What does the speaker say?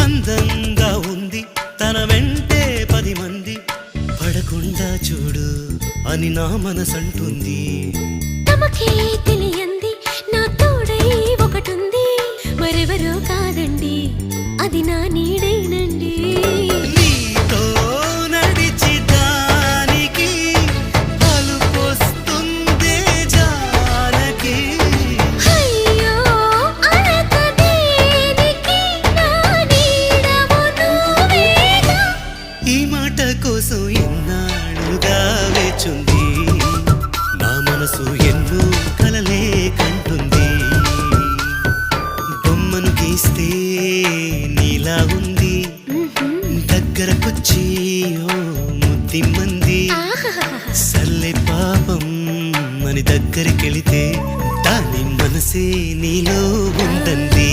అందంగా ఉంది తన వెంటే 10 మంది పడకుండా చూడు అని నా మనసంటుంది. తమకే తెలియంది నా తోడై ఒకటుంది, మరెవరో కాదండి అది నా నీడైనండి. నీతో నడిచి దానికి అలుపొస్తుందే జానకి. అయ్యో అనక దేనికి నా నీడవు నువ్వేగా. ఈ మాట కోసం ఎన్నాళ్ళుగా వేచుంది నా మనసు, ఎన్నో కలలే కంటుంది. బొమ్మను గీస్తే నీలా ఉంది, దగ్గరకొచ్చి ఓ ముద్దిమ్మంది. సల్లే పాపం అని దగ్గరికెళితే దాని మనసే నీలో ఉందంది.